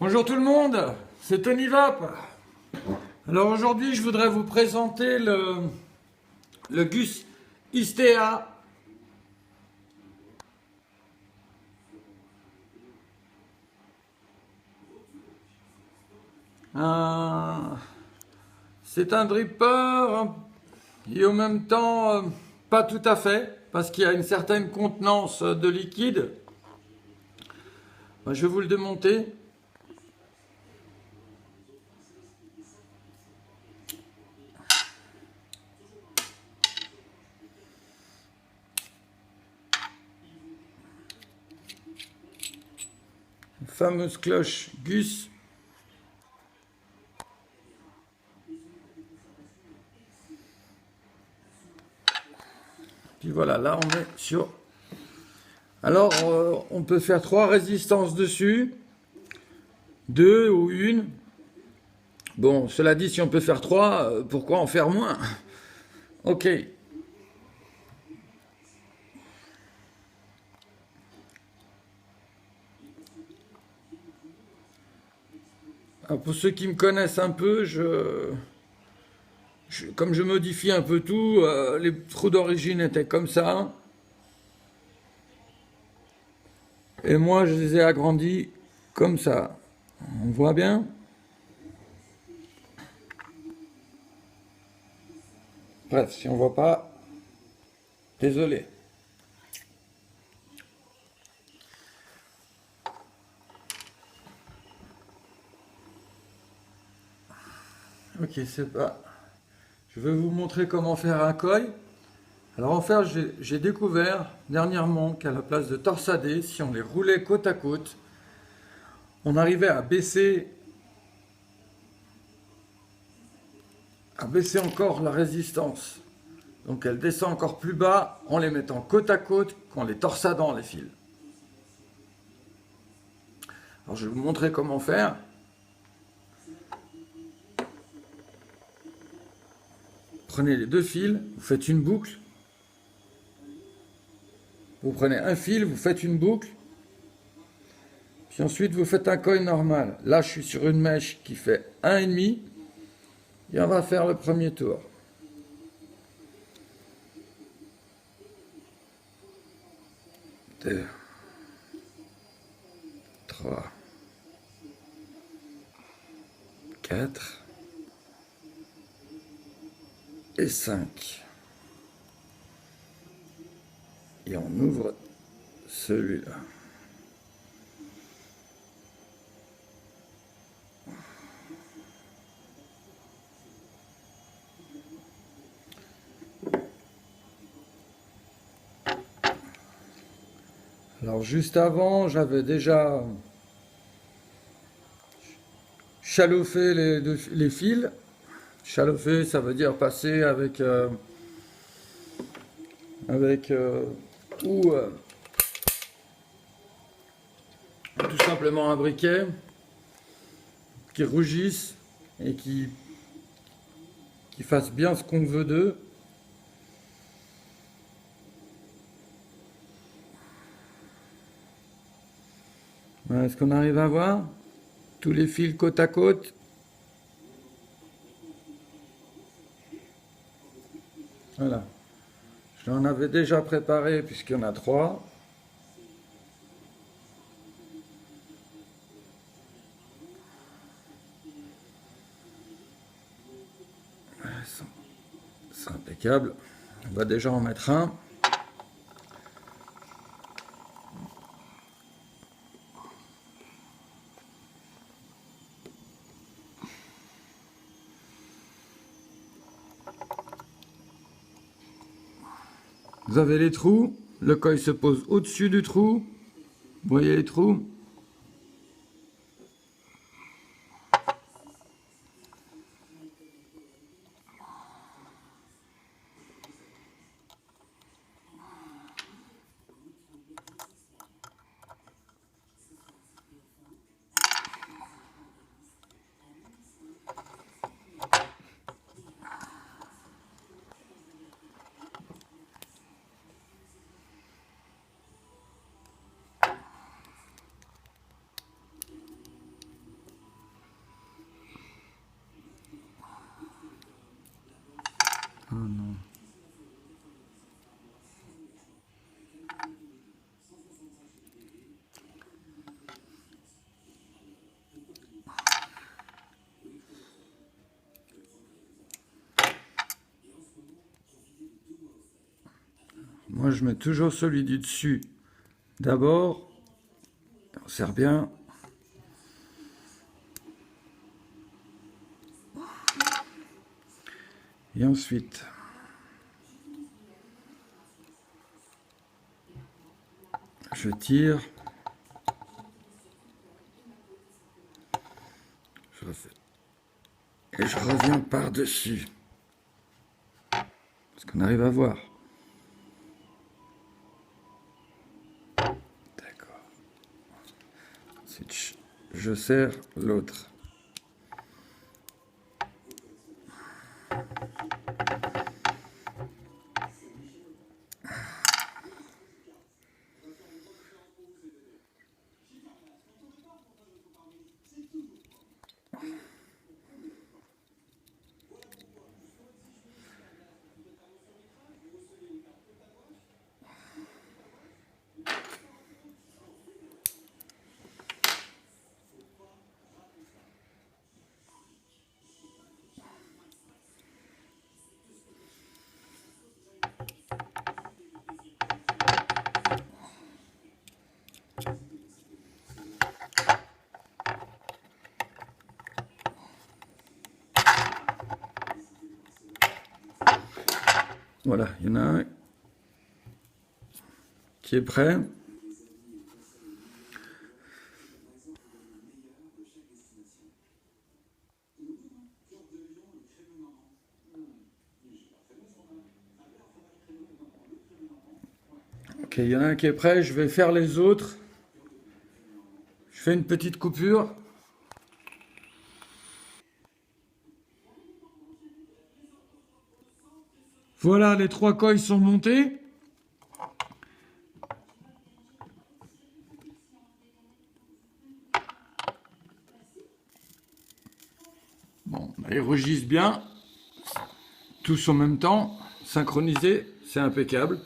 Bonjour tout le monde, c'est Tony Vap. Alors aujourd'hui je voudrais vous présenter le Gus Istea. C'est un dripper et en même temps pas tout à fait parce qu'il y a une certaine contenance de liquide. Je vais vous le démonter. Fameuse cloche Gus. Puis voilà, là on est sur... Alors on peut faire 3 résistances dessus, 2 ou une. Bon, cela dit, si on peut faire 3, pourquoi en faire moins? Ok. Alors pour ceux qui me connaissent un peu, comme je modifie un peu tout, les trous d'origine étaient comme ça. Et moi, je les ai agrandis comme ça. On voit bien? Bref, si on voit pas, désolé. Ok, c'est pas... Je vais vous montrer comment faire un koi. Alors en fait, j'ai découvert dernièrement qu'à la place de torsader, si on les roulait côte à côte, on arrivait à baisser encore la résistance. Donc elle descend encore plus bas en les mettant côte à côte qu'en les torsadant les fils. Alors je vais vous montrer comment faire. Prenez les 2 fils, vous faites une boucle. Vous prenez un fil, vous faites une boucle. Puis ensuite vous faites un koi normal. Là je suis sur une mèche qui fait 1,5. Et on va faire le premier tour. 2, 3, 4 et 5. Et on ouvre celui-là. Alors juste avant, j'avais déjà chaloffé les fils. Chaloffer, ça veut dire passer avec ou tout simplement un briquet qui rougisse et qui fasse bien ce qu'on veut d'eux. Voilà, est-ce qu'on arrive à voir tous les fils côte à côte? Voilà. Je l'en avais déjà préparé puisqu'il y en a 3. C'est impeccable. On va déjà en mettre un. Vous avez les trous. Le koi se pose au-dessus du trou. Vous voyez les trous? je mets toujours celui du dessus d'abord. On serre bien. Et ensuite, je tire. Je refais. Et je reviens par-dessus. Parce qu'on arrive à voir. D'accord. Ensuite, je serre l'autre. Voilà, il y en a un qui est prêt. Ok, il y en a un qui est prêt, je vais faire les autres. Je fais une petite coupure. Voilà, les 3 coils sont montés. Bon, ils rugissent bien. Tous en même temps, synchronisés, c'est impeccable.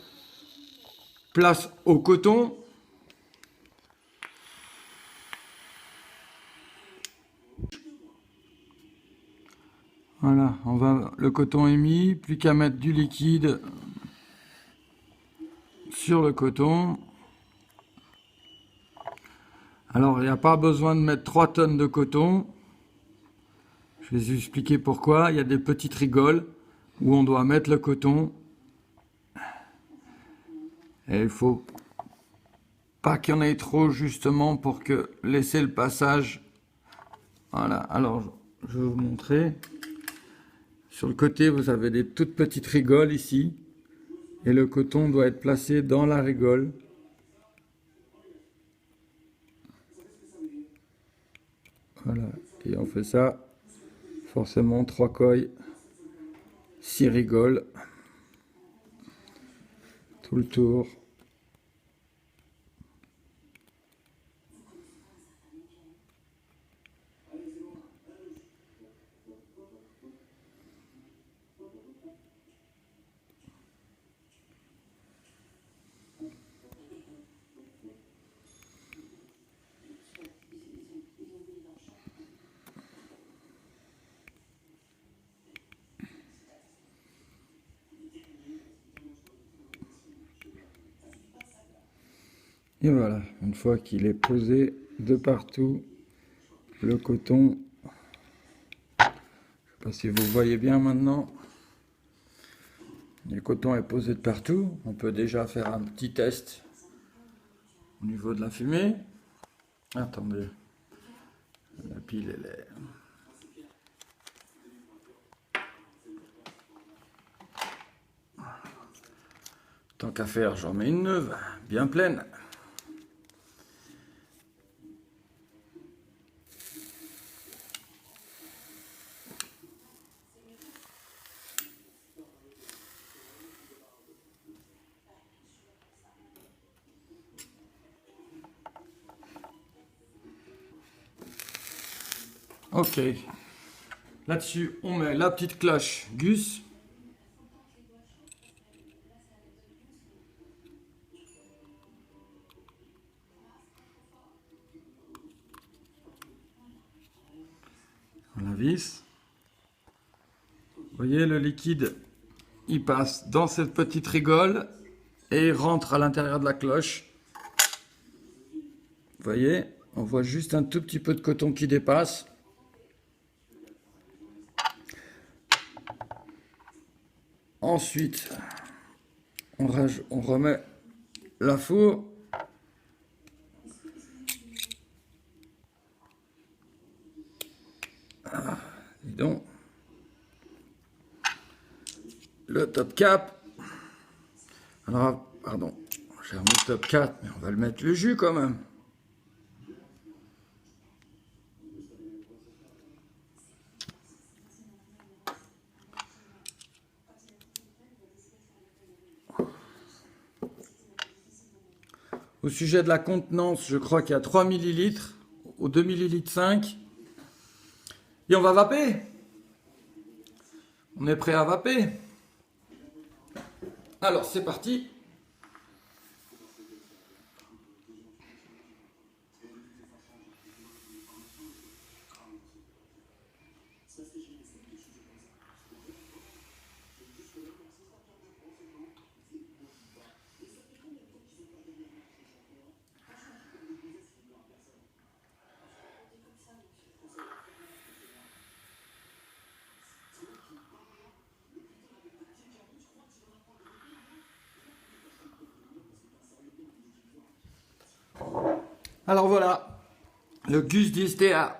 Place au coton. Voilà, le coton est mis, plus qu'à mettre du liquide sur le coton. Alors, il n'y a pas besoin de mettre 3 tonnes de coton. Je vais vous expliquer pourquoi. Il y a des petites rigoles où on doit mettre le coton. Et il faut pas qu'il y en ait trop justement pour que laisser le passage. Voilà, alors je vais vous montrer. Sur le côté, vous avez des toutes petites rigoles ici. Et le coton doit être placé dans la rigole. Voilà, et on fait ça. Forcément, 3 coils, 6 rigoles. Tout le tour. Et voilà, une fois qu'il est posé de partout, le coton, je ne sais pas si vous voyez bien maintenant, le coton est posé de partout. On peut déjà faire un petit test au niveau de la fumée. Attendez, la pile elle est... Tant qu'à faire, j'en mets une neuve, bien pleine. Ok, là-dessus on met la petite cloche Gus. On la vis. Vous voyez, le liquide, il passe dans cette petite rigole et rentre à l'intérieur de la cloche. Vous voyez, on voit juste un tout petit peu de coton qui dépasse. Ensuite, on remet la fourre. Ah, dis donc. Le top cap. Alors, pardon, j'ai remis le top 4, mais on va le mettre le jus quand même. Au sujet de la contenance, je crois qu'il y a 3 ml ou 2 ml 5. Et on va vaper. On est prêt à vaper. Alors, c'est parti. Alors voilà, le Gus d'Istea